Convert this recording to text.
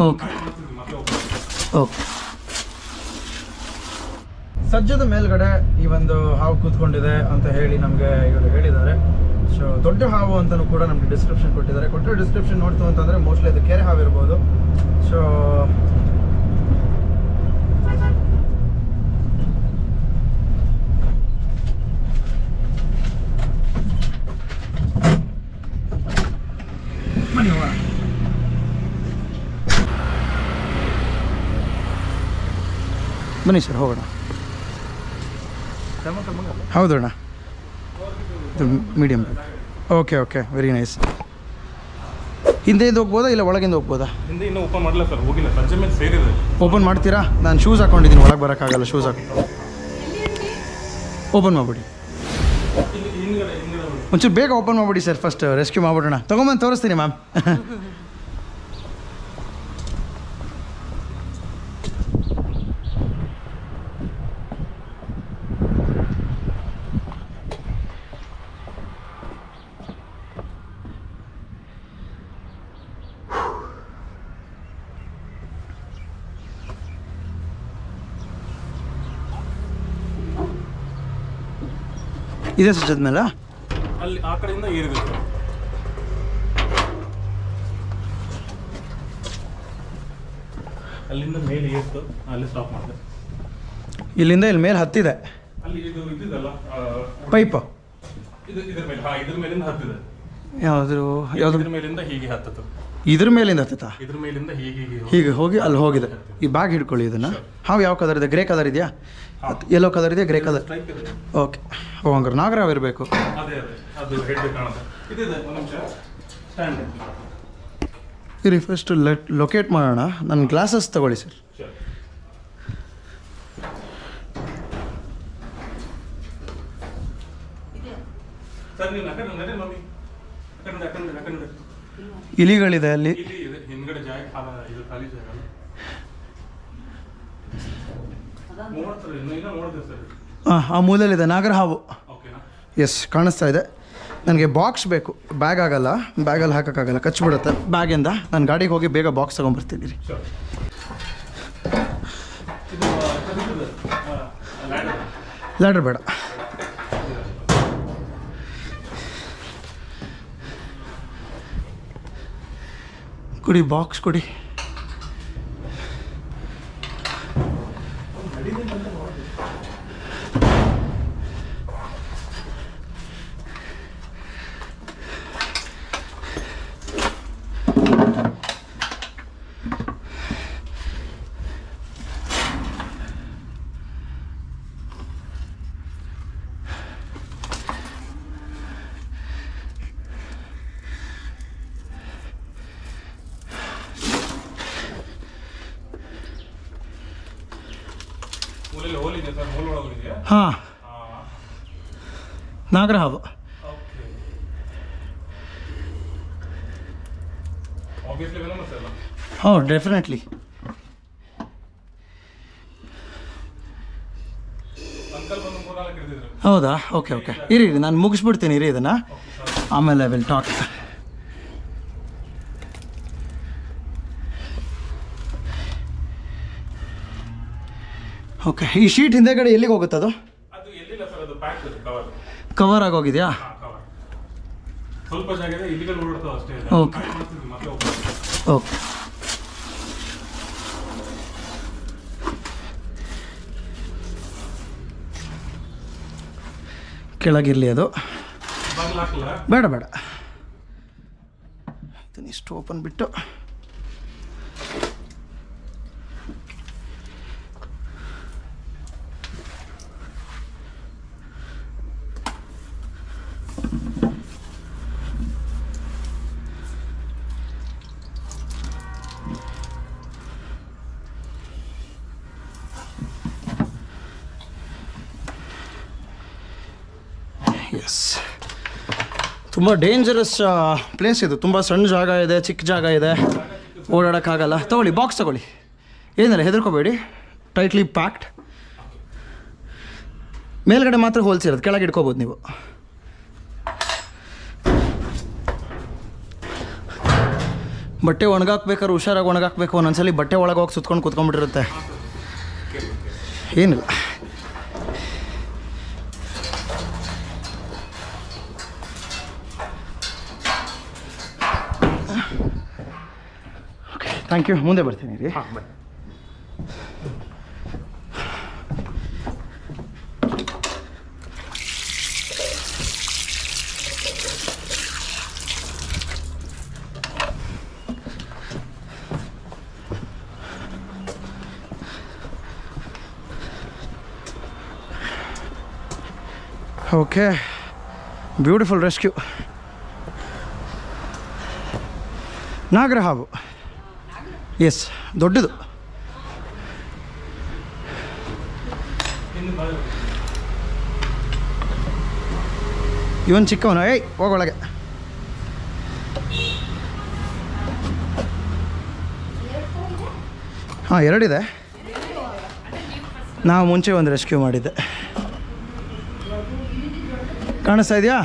Okay okay. ಸಜ್ಜದ ಮೇಲ್ಗಡೆ ಈ ಒಂದು ಹಾವು ಕೂತ್ಕೊಂಡಿದೆ ಅಂತ ಹೇಳಿ ನಮಗೆ ಇವರು ಹೇಳಿದ್ದಾರೆ. ಸೊ ದೊಡ್ಡ ಹಾವು ಅಂತಲೂ ಕೂಡ ನಮಗೆ ಡಿಸ್ಕ್ರಿಪ್ಷನ್ ಕೊಟ್ಟಿದ್ದಾರೆ. ಕೊಟ್ಟಿರೋ ಡಿಸ್ಕ್ರಿಪ್ಷನ್ ನೋಡ್ತು ಅಂತಂದರೆ ಮೋಸ್ಟ್ಲಿ ಅದು ಕೆರೆ ಹಾವು ಇರ್ಬೋದು. ಸೊ ಬನ್ನಿ ಸರ್ ಹೋಗೋಣ. ಹೌದಣ್ಣ, medium. Okay okay, very nice. ಹಿಂದೆಯಿಂದ ಹೋಗ್ಬೋದಾ ಇಲ್ಲ ಒಳಗಿಂದ ಹೋಗ್ಬೋದಾ? ಹಿಂದೆ ಇನ್ನೂ ಓಪನ್ ಮಾಡಲ್ಲ ಸರ್, ಹೋಗಿಲ್ಲ. ಸಂಜೆ ಮೇಲೆ ಸೇರಿದೆ. ಓಪನ್ ಮಾಡ್ತೀರಾ? ನಾನು ಶೂಸ್ ಹಾಕ್ಕೊಂಡಿದ್ದೀನಿ, ಒಳಗೆ ಬರೋಕ್ಕಾಗಲ್ಲ ಶೂಸ್ ಹಾಕೊಂಡು. ಓಪನ್ ಮಾಡಿಬಿಡಿ, ಒಂಚೂರು ಬೇಗ ಓಪನ್ ಮಾಡಿಬಿಡಿ ಸರ್. First rescue ಮಾಡ್ಬಿಡೋಣ. ತೊಗೊಂಬಂದು ತೋರಿಸ್ತೀನಿ ಮ್ಯಾಮ್. ಇದೇ ಸಜ್ಜದ ಮೇಲೆ ಅಲ್ಲಿ ಆ ಕಡೆಯಿಂದ ಏರಿದೆ ಸರ್. ಅಲ್ಲಿಂದ ಮೇಲೆ ಏರ್ತು, ಅಲ್ಲಿ ಸ್ಟಾಪ್ ಮಾಡಿದೆ. ಇಲ್ಲಿಂದ ಇಲ್ಲಿ ಮೇಲೆ ಹತ್ತಿದೆ. ಅಲ್ಲಿ ಇದು ಇದಿದಲ್ಲ ಪೈಪ್, ಇದು ಇದ್ರ ಮೇಲೆ, ಇದ್ರ ಮೇಲಿಂದ ಹತ್ತಿದೆ. ಯಾವ್ದ್ರ ಮೇಲಿಂದ ಹೀಗೆ ಹತ್ತತ್ತು. ಇದ್ರ ಮೇಲಿಂದ ಹತ್ತತಾ? ಇದ್ರ ಮೇಲಿಂದ ಹೀಗೆ ಹೋಗಿ ಅಲ್ಲಿ ಹೋಗಿದೆ. ಈ ಬ್ಯಾಗ್ ಹಿಡ್ಕೊಳ್ಳಿ ಇದನ್ನ. ಹಾವು ಯಾವ ಕಲರ್ ಇದೆ? ಗ್ರೇ ಕಲರ್ ಇದೆಯಾ? ಯೆಲ್ಲೋ ಕಲರ್ ಇದೆಯಾ? Grey colour. ಓಕೆ. ಓ ಹಂಗಾರೆ ನಾಗರಾವ್ ಇರಬೇಕು. ಇರಿ ಫಸ್ಟ್ ಲೊಕೇಟ್ ಮಾಡೋಣ. ನನ್ನ ಗ್ಲಾಸಸ್ ತಗೊಳ್ಳಿ ಸರ್. ಇಲಿಗಳಿದೆ ಅಲ್ಲಿ. ಹಾಂ, ಆ ಮೂಲೆಯಲ್ಲಿದೆ ನಾಗರ ಹಾವು. ಎಸ್, ಕಾಣಿಸ್ತಾ ಇದೆ. ನನಗೆ ಬಾಕ್ಸ್ ಬೇಕು, ಬ್ಯಾಗ್ ಆಗಲ್ಲ, ಬ್ಯಾಗಲ್ಲಿ ಹಾಕೋಕ್ಕಾಗಲ್ಲ, ಕಚ್ಚಿಬಿಡುತ್ತೆ ಬ್ಯಾಗಿಂದ. ನಾನು ಗಾಡಿಗೆ ಹೋಗಿ ಬೇಗ ಬಾಕ್ಸ್ ತೊಗೊಂಬರ್ತೀನಿ ರೀ. ಲ್ಯಾಡರ್ ಬೇಡ. ಕೊಡಿ ಬಾಕ್ಸ್ ಕೊಡಿ. ಹಾಂ, ನಾಗರ ಹಾವು. ಹ್ಞೂ, ಡೆಫಿನೆಟ್ಲಿ. ಹೌದಾ? ಓಕೆ ಓಕೆ, ಇರಿ ನಾನು ಮುಗಿಸ್ಬಿಡ್ತೀನಿ ಇರಿ ಇದನ್ನು, ಆಮೇಲೆ ವಿಲ್ ಟಾಕ್. ಓಕೆ, ಈ ಶೀಟ್ ಹಿಂದೆಗಡೆ ಎಲ್ಲಿಗೆ ಹೋಗುತ್ತೆ? ಅದು ಕವರ್ ಆಗೋಗಿದೆಯಾ? ಸ್ವಲ್ಪ ಜಾಗ ಇದೆ, ಇಲ್ಲಿಗೆ ಓಡಾಡ್ತಾವೆ ಅಷ್ಟೇ. Okay okay. ಕೆಳಗಿರಲಿ ಅದು, ಬೇಡ ಬೇಡ. ಇಷ್ಟು ಓಪನ್ ಬಿಟ್ಟು ಎಸ್. ತುಂಬ ಡೇಂಜರಸ್ ಪ್ಲೇಸ್ ಇದು. ತುಂಬ ಸಣ್ಣ ಜಾಗ ಇದೆ, ಚಿಕ್ಕ ಜಾಗ ಇದೆ, ಓಡಾಡೋಕ್ಕಾಗಲ್ಲ. ತೊಗೊಳ್ಳಿ ಬಾಕ್ಸ್ ತೊಗೊಳ್ಳಿ, ಏನಿಲ್ಲ, ಹೆದರ್ಕೋಬೇಡಿ. Tightly packed. ಮೇಲ್ಗಡೆ ಮಾತ್ರ ಹೋಲ್ಸಿರೋದು, ಕೆಳಗೆ ಇಟ್ಕೋಬೋದು ನೀವು. ಬಟ್ಟೆ ಒಣಗಾಕ್ಬೇಕಾದ್ರೆ ಹುಷಾರಾಗಿ ಒಣಗಾಕಬೇಕು. ಒಂದೊಂದ್ಸಲಿ ಬಟ್ಟೆ ಒಳಗೆ ಹೋಗಿ ಸುತ್ಕೊಂಡು ಕೂತ್ಕೊಂಡ್ಬಿಟ್ಟಿರುತ್ತೆ. ಏನಿಲ್ಲ. Okay, thank you. ಮುಂದೆ ಬರ್ತೀನಿ ರೀ. ಹಾಂ ಬನ್ನಿ. Okay, beautiful rescue. ನಾಗರ ಹಾವು. ಎಸ್, ದೊಡ್ಡದು. ಇವನ್ ಚಿಕ್ಕವನು. ಏಯ್, ಹೋಗೊಳಗೆ. ಹಾಂ, ಎರಡಿದೆ. ನಾವು ಮುಂಚೆ ಒಂದು ರೆಸ್ಕ್ಯೂ ಮಾಡಿದ್ದೆ. ಕಾಣಿಸ್ತಾ ಇದೆಯಾ?